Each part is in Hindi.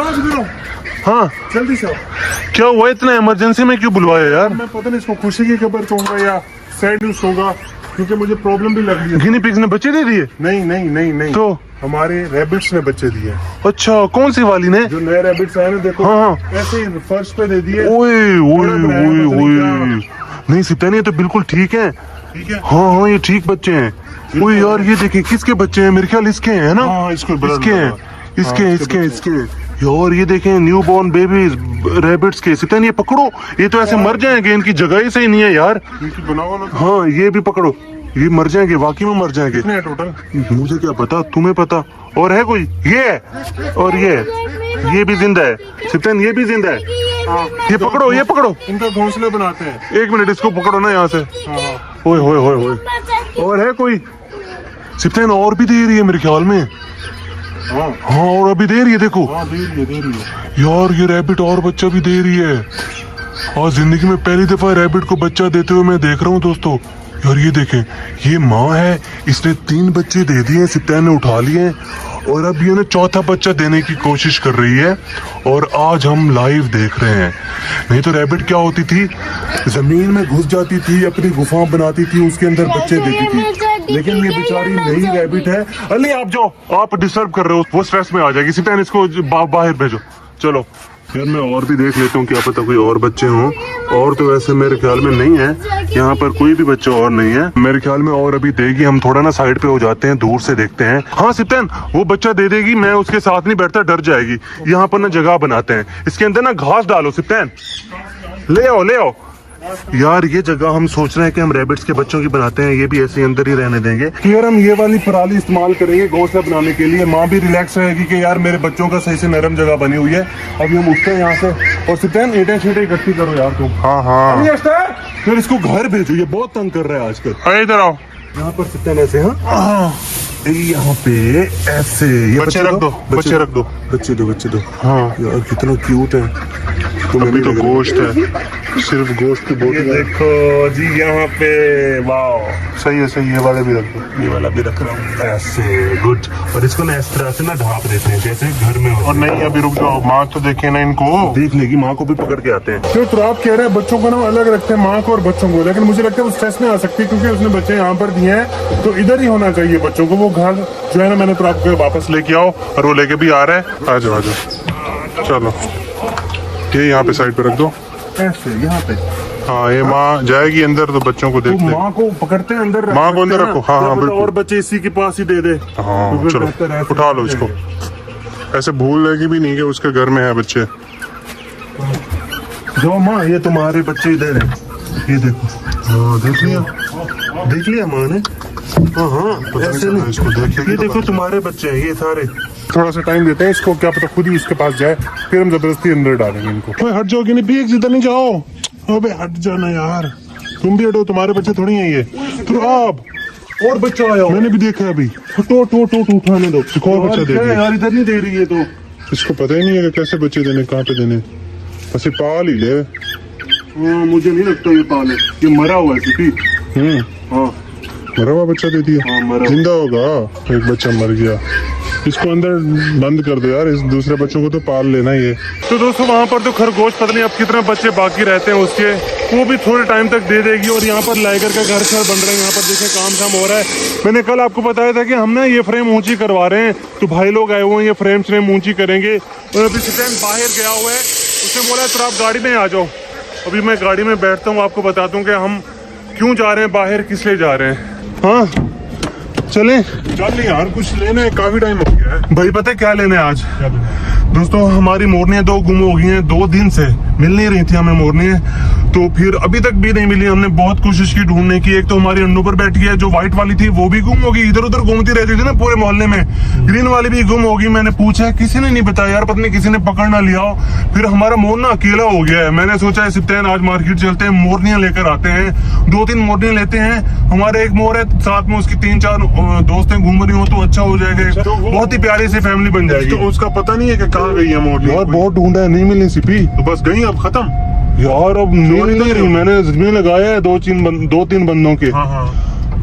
कहाँ से गिरो? हाँ जल्दी से आओ। क्या हुआ, इतना इमरजेंसी में क्यों बुलवाया यार? मैं पता नहीं इसको खुशी की खबर होगा या सैड न्यूज होगा, क्योंकि मुझे प्रॉब्लम भी लग रही है। गिनी पिग्स ने बच्चे दे दिए? नहीं नहीं नहीं नहीं, तो हमारे रैबिट्स ने बच्चे दिए। अच्छा, कौन सी वाली ने? जो नए रैबिट्स आए ना, देखो हाँ। ऐसे ही फर्श पे दे दिए। ओए ओए बड़ा ओए पता नहीं ओए, नहीं सिप्तान ये तो बिल्कुल ठीक है। ठीक है। हाँ हाँ, ये ठीक बच्चे हैं। ओए यार ये देखिए, किसके बच्चे हैं? मेरे ख्याल इसके हैं, है ना? हाँ, इसके इसके हैं, इसके हाँ, इसके इसके यार ये देखें, न्यू बॉर्न बेबीज रैबिट्स के। सिप्तान ये पकड़ो, ये तो ऐसे मर जाएंगे, इनकी जगह ही सही नहीं है यार। बनाओ ना। हाँ ये भी पकड़ो, ये मर जाएंगे, वाकई में मर जाएंगे। कितने हैं टोटल? मुझे क्या पता, तुम्हें पता। और है कोई? ये है, और ये भी जिंदा है। सिप्तान ये भी जिंदा है। ये पकड़ो, ये पकड़ो। इनका घोंसले बनाते हैं। एक मिनट, इसको पकड़ो ना यहाँ से। हाँ। ओए होए होए होए, और है कोई? सिप्तान और भी दे रही है मेरे ख्याल में। हाँ हाँ और अभी दे रही है, देखो हाँ, दे रही है। यार, ये रैबिट और बच्चा भी दे रही है। और जिंदगी में पहली दफा रैबिट को बच्चा देते हुए मैं देख रहा हूँ दोस्तों। यार ये देखें, ये माँ है, इसने 3 बच्चे दे दिए, सिप्तान ने उठा लिए, और अब ये ना चौथा बच्चा देने की कोशिश कर रही है। और आज हम लाइव देख रहे हैं। नहीं तो रैबिट क्या होती थी, जमीन में घुस जाती थी, अपनी गुफा बनाती थी, उसके अंदर बच्चे देती थी। लेकिन ये बेचारी नई रैबिट है। अली आप जाओ, आप डिस्टर्ब कर रहे हो, वो स्ट्रेस में आ जाएगी। सिप्तान इसको बाहर भेजो, चलो। यार मैं और भी देख लेता हूँ, क्या पता कोई और बच्चे हों। और तो वैसे मेरे ख्याल में नहीं है, यहाँ पर कोई भी बच्चा और नहीं है मेरे ख्याल में। और अभी देगी, हम थोड़ा ना साइड पे हो जाते हैं, दूर से देखते हैं। हाँ सिप्तान, वो बच्चा दे देगी, मैं उसके साथ नहीं बैठता, डर जाएगी। यहाँ पर ना जगह बनाते हैं, इसके अंदर ना घास डालो। सिप्तान ले आओ, ले आओ। यार ये जगह हम सोच रहे हैं कि हम रैबिट्स के बच्चों की बनाते हैं, ये भी ऐसे अंदर ही रहने देंगे। फिर हम ये वाली पराली इस्तेमाल करेंगे घोंसला बनाने के लिए। माँ भी रिलैक्स रहेगी कि यार मेरे बच्चों का सही से नरम जगह बनी हुई है। अभी हम उठते हैं यहाँ से, और सिप्तान ईंटें शीटें इकट्ठी करो यार तुम। हाँ हाँ, फिर इसको घर भेजो, ये बहुत तंग कर रहा है आजकल। अरे इधर आओ। यहाँ पर सिप्तान ऐसे, हाँ यहाँ पे ऐसे ये बच्चे रख दो, बच्चे रख दो, बच्चे दो, बच्चे दो। हाँ यार कितना क्यूट है। अभी तो गोश्त है, सिर्फ गोश्त की बोटी। देखो जी यहाँ पे, वाह सही है, सही है। ये वाले भी रख दो, ये वाला भी रख रहा हूँ ऐसे गुड। और इसको ना इस तरह से ना ढाप देते हैं जैसे घर में हो। और नहीं अभी रुक जाओ, माँ तो देखे ना इनको। देख लेगी, माँ को भी पकड़ के आते हैं। तो आप कह रहे हैं बच्चों को ना अलग रखते हैं, माँ को और बच्चों को, लेकिन मुझे लगता है वो स्ट्रेस में आ सकती है, क्योंकि उसने बच्चे यहाँ पर दिए हैं, तो इधर ही होना चाहिए बच्चों को। वो घर जो है ना, मैंने तो आपको वापस लेके आओ, और वो लेके भी आ रहा है। आ जाओ आ जाओ, चलो ये यहाँ पे साइड पे रख दो, ऐसे यहाँ पे। हाँ ये माँ जाएगी अंदर, तो बच्चों को देखते हैं। माँ को पकड़ते हैं अंदर, माँ को अंदर रखो। हाँ हाँ बिल्कुल। और बच्चे इसी के पास ही दे दे। हाँ तो फिर चलो बेहतर है, उठा लो इसको। ऐसे भूल लेगी भी नहीं कि उसके घर में है बच्चे। जो माँ, ये तुम्हारे बच्चे इधर हैं, ये देखो। हाँ देख लिया, देख लिया माँ ने। हाँ हाँ ऐसे नहीं, इसको देखेगी ये तो देखो तुम्हारे बच्चे हैं ये सारे। थोड़ा सा टाइम देते हैं इसको, क्या पता खुद ही उसके पास जाए, फिर हम जबरदस्ती अंदर डालेंगे इनको। ओए हट जाओ, नहीं भी इधर नहीं जाओ। अबे हट जाना यार, तुम भी हटो, तुम्हारे बच्चे थोड़ी हैं ये। तो आप और बच्चा आया, मैंने भी देखा है अभी। टो टो टो टो उठाने दो, एक और बच्चा दे क्या है दिया। यार, इधर नहीं दे रही है तो। इसको पता ही नहीं है कि कैसे बच्चे देने, कहाँ पे देने, बस ये पाल ही ले। हाँ मुझे नहीं लगता ये पाल है, ये मरा हुआ है सिर्फ। हाँ मरा हुआ बच्चा दे दिया। हाँ, मरा जिंदा होगा, एक बच्चा मर गया। इसको अंदर बंद कर दो यार, इस दूसरे बच्चों को तो पाल लेना ही है। तो दोस्तों वहाँ पर तो खरगोश पता नहीं अब कितने बच्चे बाकी रहते हैं उसके, वो भी थोड़े टाइम तक दे देगी। और यहाँ पर लाइगर का घर शर बन रहा है, यहाँ पर देखें काम शाम हो रहा है। मैंने कल आपको बताया था कि हम ना ये फ्रेम ऊंची करवा रहे हैं, तो भाई लोग आए हुए हैं, ये फ्रेम ऊंची करेंगे। और अभी सिप्तान बाहर गया हुआ है, उसने बोला तो आप गाड़ी में आ जाओ। अभी मैं गाड़ी में बैठता हूँ, आपको बताता हूँ कि हम क्यों जा रहे हैं बाहर, किस लिए जा रहे हैं। हाँ चलें, चल यार कुछ लेना है, काफी टाइम हो गया है। भाई पता है क्या लेने आज दोस्तों, हमारी मोरनियाँ 2 गुम हो गई हैं, 2 दिन से मिल नहीं रही थी हमें मोरनियाँ। तो फिर अभी तक भी नहीं मिली, हमने बहुत कोशिश की ढूंढने की। एक तो हमारी अन्नू पर बैठ गया, जो व्हाइट वाली थी वो भी गुम हो गई, इधर उधर घूमती रहती थी ना पूरे मोहल्ले में। ग्रीन वाली भी गुम हो गई, मैंने पूछा, किसी ने नहीं बताया यार, पता नहीं किसी ने पकड़ ना लिया हो। फिर हमारा मोर ना अकेला हो गया है, मैंने सोचा है सिप्तान आज मार्केट चलते हैं, मोरनियाँ लेकर आते हैं, 2-3 मोरनियाँ लेते हैं। हमारे एक मोर है, साथ में उसकी 3-4 दोस्तें घूम रही हो तो अच्छा हो जाएगा, बहुत ही प्यारी सी फैमिली बन जाएगी। तो उसका पता नहीं है कि कहाँ गई है मोरनी। यार बहुत ढूंढा है, नहीं मिली सिपी। तो बस गई, अब खत्म यार अब नहीं रही, मैंने जिम्मे लगाया है 2-3 बंदों के। हाँ हाँ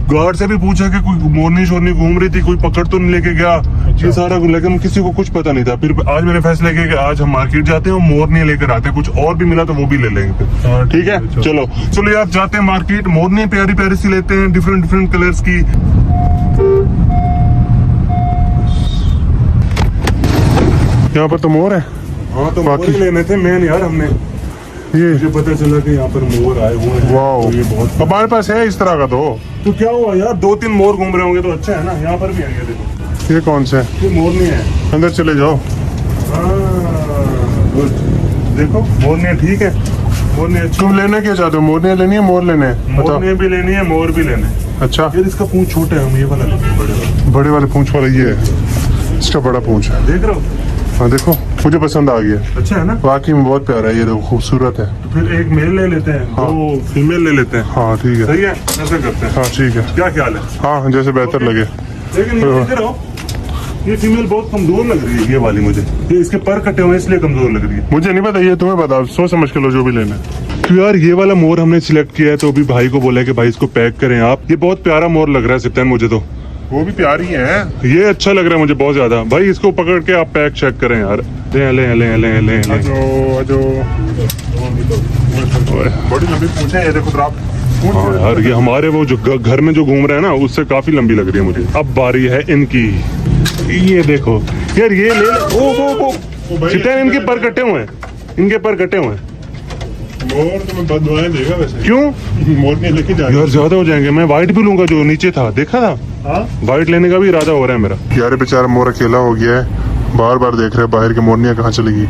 गार्ड से भी पूछा कि कोई मोरनी शोरनी घूम रही थी, कोई पकड़ तो नहीं लेके गया। ये सारा लेकिन किसी को कुछ पता नहीं था। फिर आज मैंने फैसला किया कि आज हम मार्केट जाते हैं और मोरनी लेकर आते हैं, कुछ और भी मिला तो वो भी ले लेंगे फिर। ठीक है, चलो यार जाते हैं मार्केट। मोरनी प्यारी प्यारी सी लेते हैं, डिफरेंट डिफरेंट कलर्स की। यहाँ पर तो मोर है। हाँ तो मोर ही लेने थे मेन यार। हमने ये मुझे पता चला कि यहाँ पर मोर आए हुए हैं। वाओ, ये बहुत हमारे पास है इस तरह का। तो क्या हुआ यार, 2-3 मोर घूम रहे होंगे तो अच्छा है ना। यहाँ पर भी आएंगे। देखो ये कौन से, ये मोरनी है। अंदर चले जाओ। देखो मोरनी ठीक है, मोरनी अच्छी। तुम लेने क्या चाहते हो, मोरनी लेनी है मोर लेने? मोरनी भी लेनी है, मोर भी लेने। अच्छा यार इसका पूंछ छोटा है, हम ये वाला लेंगे। बड़े वाले पूंछ वाला ये है, इसका बड़ा पूंछ है। देख रहे हो? हाँ देखो, मुझे पसंद आ गया। अच्छा है ना, वाकई में बहुत प्यारा है। ये देखो खूबसूरत है। तो फिर एक मेल ले लेते हैं। हाँ। दो फीमेल ले लेते हैं। हाँ ठीक है, सही है, ऐसे करते हैं। हाँ ठीक है, क्या ख्याल है? हाँ जैसे बेहतर लगे। लेकिन ये देख रहे हो, ये फीमेल बहुत कमजोर लग रही है ये वाली मुझे। ये इसके पर कटे हुए इसलिए कमजोर लग रही है। मुझे नहीं पता, ये तुम्हें बताओ, सोच समझ के लो जो भी लेना है। तो यार ये वाला मोर हमने सिलेक्ट किया है, तो अभी भाई को बोला है कि भाई इसको पैक करें आप। ये बहुत प्यारा मोर लग रहा है सिप्तान मुझे तो। वो भी प्यारी है, ये अच्छा लग रहा है मुझे बहुत ज्यादा। भाई इसको पकड़ के आप पैक चेक करें यार। ले ले ले ले ले ले। बड़ी लंबी पूंछ है ये, देखो तो आप। हाँ यार ये हमारे वो जो घर में जो घूम रहे हैं ना, उससे काफी लंबी लग रही है मुझे। अब बारी है इनकी। ये देखो यार, ये ले ओ सिप्तान, इनके पर कटे हुए हैं, इनके पर कटे हुए हैं। मोर तो मैं बदवाएं देगा वैसे। क्यों? मोर नहीं लेके जा यार, ज्यादा हो जाएंगे। मैं व्हाइट भी लूंगा जो नीचे था, देखा था। व्हाइट लेने का भी इरादा हो रहा है मेरा। यार बेचारा मोर अकेला हो गया है, बार बार देख रहे हैं बाहर की मोरनियां कहाँ चली गई।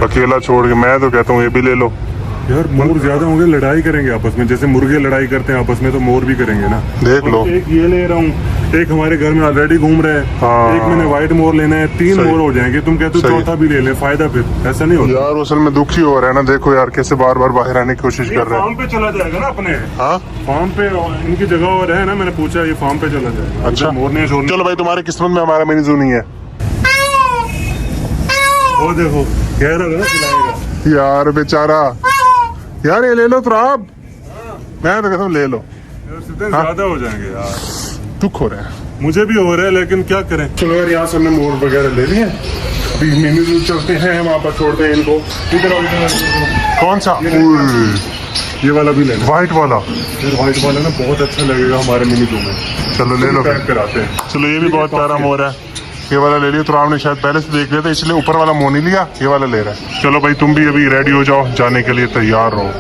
अकेला छोड़ के मैं तो कहता हूँ ये भी ले लो। यार मोर ज्यादा होंगे, लड़ाई करेंगे आपस में, जैसे मुर्गे लड़ाई करते हैं आपस में, तो मोर भी करेंगे ना। देख लो, एक ये ले रहा हूँ, एक हमारे घर में ऑलरेडी घूम रहे हैं। हाँ। एक मैंने व्हाइट मोर लेना है, 3 मोर हो जाएंगे। तुम कहते हो चौथा भी ले लें, फायदा फिर ऐसा नहीं होता यार। असल में दुखी हो रहा है ना, देखो यार कैसे बार बार बाहर आने की कोशिश कर रहे हैं। फार्म पे चला जाएगा ना अपने। हाँ फार्म पे इनकी जगह और है ना, मैंने पूछा, ये फार्म पे चला जाएगा। अच्छा मोर ने चलो भाई, तुम्हारी किस्मत में हमारा मिनी जू नहीं है। वो देखो कह रहा है ना खिलाएगा। यार बेचारा, यार ये ले लो तो आप। मैं तो कहता हूँ ले लो। ज्यादा हो जाएंगे यार, दुख हो रहा है। मुझे भी हो रहा है, लेकिन क्या करें। चलो यार यहाँ से हमने मोर वगैरह ले लिए, अभी मिनी जू चलते हैं, वहाँ पर छोड़ते हैं इनको। कौन सा? ये वाला भी लेना, व्हाइट वाला। यार व्हाइट वाला ना बहुत अच्छा लगेगा हमारे मिनी जू में। चलो ले लो, पैक कराते हैं। चलो ये भी बहुत प्यारा मोर है, ये वाला ले लिया। तो आपने शायद पहले से देख लिया था, इसलिए ऊपर वाला मोर नहीं लिया, ये वाला ले रहा है। चलो भाई तुम भी अभी रेडी हो जाओ, जाने के लिए तैयार रहो।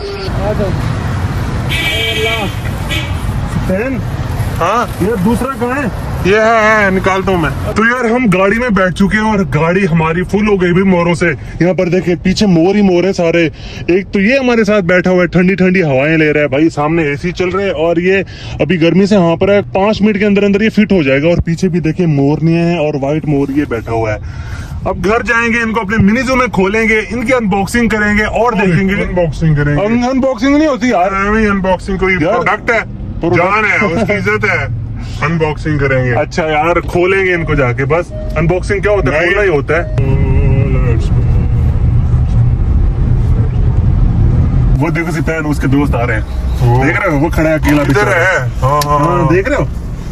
हाँ ये दूसरा कहाँ है? ये है निकालता हूँ मैं। तो यार हम गाड़ी में बैठ चुके हैं और गाड़ी हमारी फुल हो गई भी मोरों से। यहाँ पर देखे पीछे मोर ही मोर है सारे। एक तो ये हमारे साथ बैठा हुआ है, ठंडी ठंडी हवाएं ले रहा है भाई, सामने एसी चल रहे हैं और ये अभी गर्मी से यहाँ पर है। 5 मिनट के अंदर अंदर ये फिट हो जाएगा। और पीछे भी देखे मोरनियां हैं और व्हाइट मोर ये बैठा हुआ है। अब घर जाएंगे, इनको अपने मिनी जू में खोलेंगे, इनकी अनबॉक्सिंग करेंगे और देखेंगे। अनबॉक्सिंग करेंगे, अनबॉक्सिंग नहीं होती यार, अनबॉक्सिंग कोई प्रोडक्ट है, जान है, उसकी इज्जत है। अनबॉक्सिंग करेंगे। अच्छा यार खोलेंगे इनको जाके, बस। अनबॉक्सिंग क्या होता है? खोलना ही होता है। वो देखो सिपाही, उसके दोस्त आ रहे हैं, देख रहे हो? वो खड़ा है अकेला, इधर है। हाँ देख रहे हो?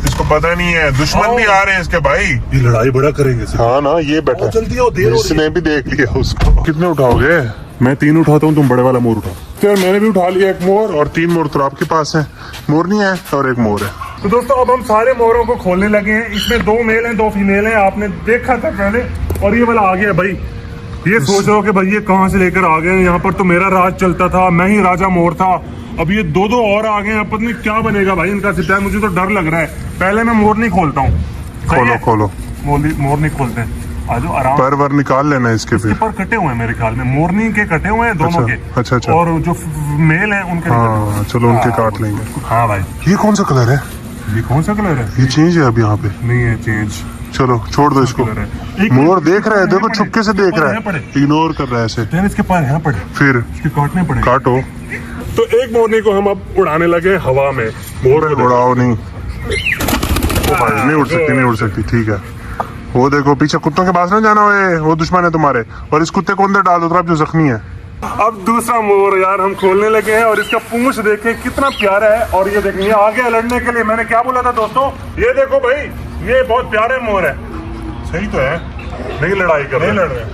इसको पता नहीं है, दुश्मन भी आ रहे हैं इसके भाई। ये लड़ाई बड़ा करेंगे। हाँ ना, ये बैठा जल्दी हो, देर इसने भी देख लिया उसको। कितने उठाओगे? मैं 3 उठाता हूँ, तुम बड़े वाला मोर उठाओ। यार मैंने भी उठा लिया एक मोर, और 3 मोर तो आपके पास है। मोर नहीं है और एक मोर है। तो दोस्तों अब हम सारे मोरों को खोलने लगे हैं। इसमें 2 मेल हैं 2 फीमेल हैं, आपने देखा था पहले। और ये वाला आ गया भाई। ये सोच रहे हो कि भाई ये कहाँ से लेकर आ गए? यहाँ पर तो मेरा राज चलता था, मैं ही राजा मोर था। अब ये 2 और आ गए हैं, पता नहीं क्या बनेगा भाई इनका सिपाही। मुझे तो डर लग रहा है। पहले मैं मोर नहीं खोलता हूँ। खोलो मोर नहीं खोलते हैं। आजो आराम। पर वर निकाल लेना इसके पर कटे हुए हैं मेरे ख्याल में, मोरनी के कटे हुए हैं दोनों के। अच्छा। और जो मेल है उनके। हाँ चलो उनके काट लेंगे। हाँ भाई। ये कौन सा कलर है? ये कौन सा कलर है? ये चेंज है अब यहाँ पे? नहीं है चेंज। चलो छोड़ दो इसको। मोर देख रहा है, देखो छुपके से देख रहा है, इग्नोर कर रहा है ऐसे। इसके पास यहाँ पड़े, फिर इसके काटने पड़े। काटो। तो एक मोरनी को हम अब उड़ाने लगे हवा में। मोर उड़ाओ नहीं, नहीं उड़ सकती। ठीक है। वो देखो पीछे कुत्तों के पास ना जाना है, वो दुश्मन है तुम्हारे। और इस कुत्ते को अंदर डाल दो तो आप जो जख्मी है। अब दूसरा मोर यार हम खोलने लगे हैं और इसका पूंछ देखें कितना प्यारा है। और ये देखें, ये आगे लड़ने के लिए, मैंने क्या बोला था दोस्तों, ये देखो भाई, ये बहुत प्यारे मोर है। सही तो है, नहीं लड़ाई कर नहीं रहे, लड़ रहे,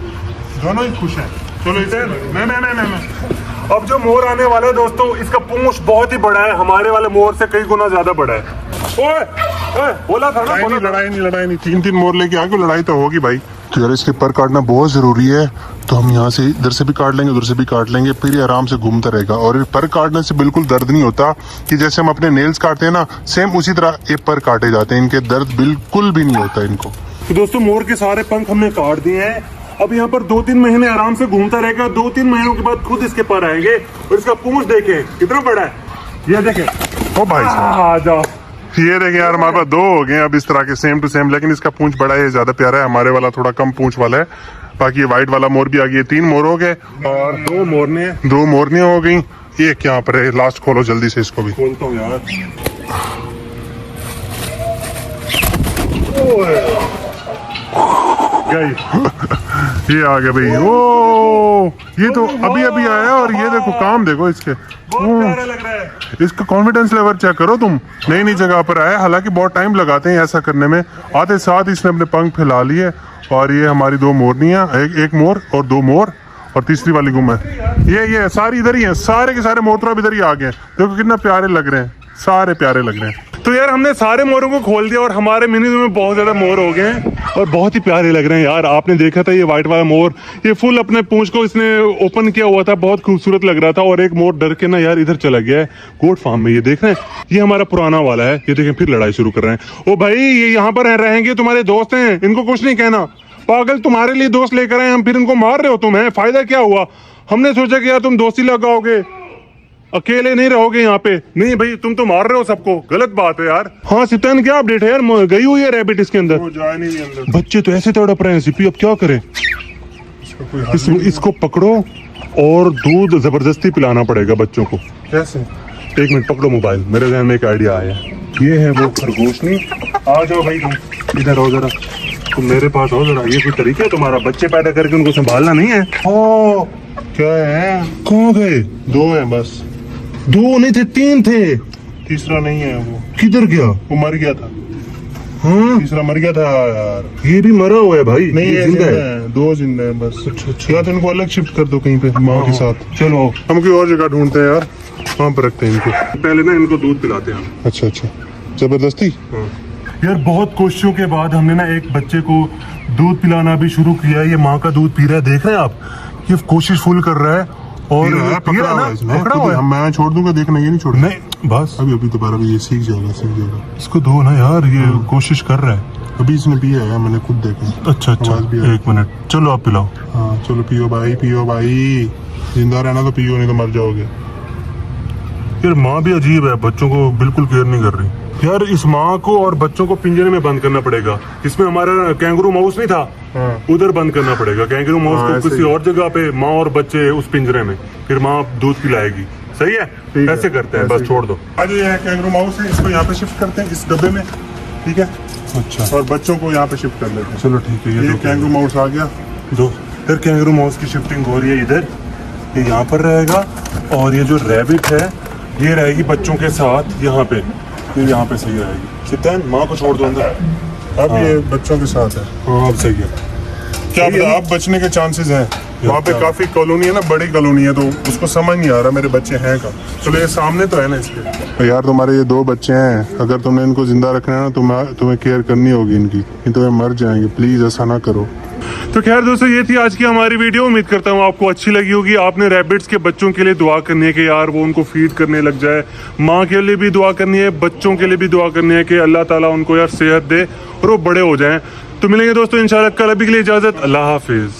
दोनों ही खुश हैं। चलो इसे नहीं। अब जो मोर आने वाला है दोस्तों, इसका पूंछ बहुत ही बड़ा है, हमारे वाले मोर से कई गुना ज्यादा बड़ा है। ओए ओए, बोला था ना, बोला था। लड़ाई नहीं, तीन मोर लेके आगे, लड़ाई तो होगी भाई। तो यार इसके पर काटना बहुत जरूरी है, तो हम यहाँ से इधर से भी काट लेंगे, उधर से भी काट लेंगे, फिर ये आराम से घूमता रहेगा। और ये पर काटने से बिल्कुल दर्द नहीं होता, कि जैसे हम अपने नेल्स काटते हैं ना, सेम उसी तरह ये पर काटे जाते हैं, इनके दर्द बिल्कुल भी नहीं होता इनको। तो दोस्तों मोर के सारे पंख हमने काट दिए हैं। अब यहाँ पर 2-3 महीने आराम से घूमता रहेगा। 2-3 महीनों के बाद खुद इसके पर आएंगे। और इसका पूंछ देखें कितना बड़ा है, ये देखें। ओ भाई साहब, आ जाओ। ये देखें यार, हमारे पास 2 हो गए अब इस तरह के सेम टू सेम, लेकिन इसका पूंछ बड़ा है, ज्यादा प्यारा है। हमारे वाला थोड़ा कम पूंछ वाला है। बाकी ये व्हाइट वाला मोर भी आ गया, 3 मोर हो गए और 2 मोरने 2 मोरनियां हो गई। एक यहाँ पर है, लास्ट खोलो जल्दी से इसको भी। खोलता हूँ यार। ये आ गया भाई। ओ ये तो अभी अभी आया, और ये देखो काम देखो इसके, बहुत प्यारा लग रहा है। इसका कॉन्फिडेंस लेवल चेक करो तुम। नई नई जगह पर आया, हालांकि बहुत टाइम लगाते हैं ऐसा करने में। आते साथ इसने अपने पंख फैला लिए। और ये हमारी 2 मोरनियां, एक मोर और 2 मोर, और तीसरी वाली गुम है। ये सारी इधर ही है, सारे के सारे मोर तो अब इधर ही आ गए। देखो कितना प्यारे लग रहे हैं, सारे प्यारे लग रहे हैं। तो यार हमने सारे मोरों को खोल दिया और हमारे मिनी ज़ू में बहुत ज्यादा मोर हो गए हैं और बहुत ही प्यारे लग रहे हैं यार। आपने देखा था ये व्हाइट वाला मोर, ये फुल अपने पूंछ को इसने ओपन किया हुआ था, बहुत खूबसूरत लग रहा था। और एक मोर डर के ना यार इधर चला गया है गोट फार्म में। ये देख रहे हैं, ये हमारा पुराना वाला है। ये देखें फिर लड़ाई शुरू कर रहे हैं। ओ भाई, ये यहाँ पर रहेंगे, तुम्हारे दोस्त हैं, इनको कुछ नहीं कहना। पागल, तुम्हारे लिए दोस्त लेकर आए हम, फिर इनको मार रहे हो तुम। है फायदा क्या हुआ? हमने सोचा कि यार तुम दोस्ती लगाओगे, अकेले नहीं रहोगे यहाँ पे। नहीं भाई, तुम तो मार रहे हो सबको, गलत बात है यार। हाँ सिप्तान, क्या अपडेट है यार? गई हुई है रैबिट इसके अंदर? वो जाए नहीं अंदर। बच्चे तो ऐसे तड़प रहे हैं सिपी, अब क्या करें? इसको पकड़ो और दूध जबरदस्ती पिलाना पड़ेगा बच्चों को। कैसे? 1 मिनट पकड़ो मोबाइल, मेरे ध्यान में एक आइडिया आया। ये है वो खरगोश। नहीं, आ जाओ भाई, तुम इधर आओ जरा, तुम मेरे पास आओ जरा। ये कोई तरीका है तुम्हारा बच्चे पैदा करके उनको संभालना नहीं है? ओ क्या है? कहाँ गए? 2 है बस, 2 नहीं थे, 3 थे। तीसरा नहीं है। वो किधर गया? वो मर गया था। हाँ, तीसरा मर गया था यार। ये भी मरा हुआ है भाई? नहीं, ये ये जिंदा है? है, 2 जिंदा है बस। अच्छा। या तो इनको अलग शिफ्ट कर दो कहीं पे माँ के साथ। चलो हम कोई और जगह ढूंढते हैं यार, वहाँ पर रखते हैं इनको। पहले ना इनको दूध पिलाते हैं हम। अच्छा अच्छा, जबरदस्ती। यार बहुत कोशिशों के बाद हमने ना एक बच्चे को दूध पिलाना भी शुरू किया। ये माँ का दूध पी रहा है, देख रहे हैं आप? ये कोशिश फुल कर रहा है और पी रहा है ना, पकड़ा हुआ है। मैं छोड़ दूंगा, देखना, ये नहीं छोड़ना। नहीं बस अभी दोबारा भी ये सीख जाएगा। इसको दो ना यार, ये कोशिश कर रहा है। अभी इसने पिया है, मैंने खुद देखा। अच्छा आवाज भी आई। 1 मिनट, चलो आप पिलाओ। हाँ चलो, पियो भाई, जिंदा रहना तो पियो, नहीं तो मर जाओगे। यार माँ भी अजीब है, बच्चों को बिल्कुल केयर नहीं कर रही। यार इस माँ को और बच्चों को पिंजरे में बंद करना पड़ेगा। इसमें हमारा कैंगरू माउस नहीं था, उधर बंद करना पड़ेगा कैंगरू माउस को, ऐसे किसी ही। और जगह पे, माँ और बच्चे उस पिंजरे में, फिर माँ दूध पिलाएगी। सही है? ऐसे करते हैं, बस छोड़ दो। आज ये कैंगरू माउस है, इसको यहाँ पे शिफ्ट करते हैं इस डब्बे में, ठीक है? अच्छा और बच्चों को यहाँ पे शिफ्ट कर लेते हैं। चलो ठीक है। ये कैंगरू माउस आ गया। दो फिर कैंगरू माउस की शिफ्टिंग हो रही है इधर, ये यहाँ पर रहेगा। और ये जो रैबिट है ये रहेगी बच्चों के साथ यहाँ पे, ये यहाँ पे सही रहेगी। सिद्धांत, माँ को छोड़ दो अंदर। अब ये बच्चों के साथ है। हाँ अब सही है। क्या पता, आप बचने के चांसेस हैं। वहाँ पे काफी कॉलोनी है ना, बड़ी कॉलोनी है, तो उसको समझ नहीं आ रहा मेरे बच्चे हैं कहाँ। चलो ये सामने तो है ना इसके। तो यार तुम्हारे ये 2 बच्चे हैं, अगर तुमने इनको जिंदा रखना है ना, तुम्हें केयर करनी होगी इनकी, नहीं तो ये मर जाएंगे। प्लीज ऐसा ना करो। तो खैर दोस्तों, ये थी आज की हमारी वीडियो। उम्मीद करता हूँ आपको अच्छी लगी होगी। आपने रैबिट्स के बच्चों के लिए दुआ करनी है कि यार वो उनको फीड करने लग जाए। माँ के लिए भी दुआ करनी है, बच्चों के लिए भी दुआ करनी है कि अल्लाह ताला उनको यार सेहत दे और वो बड़े हो जाएं। तो मिलेंगे दोस्तों इंशाल्लाह कल। अभी के लिए इजाजत, अल्लाह हाफिज।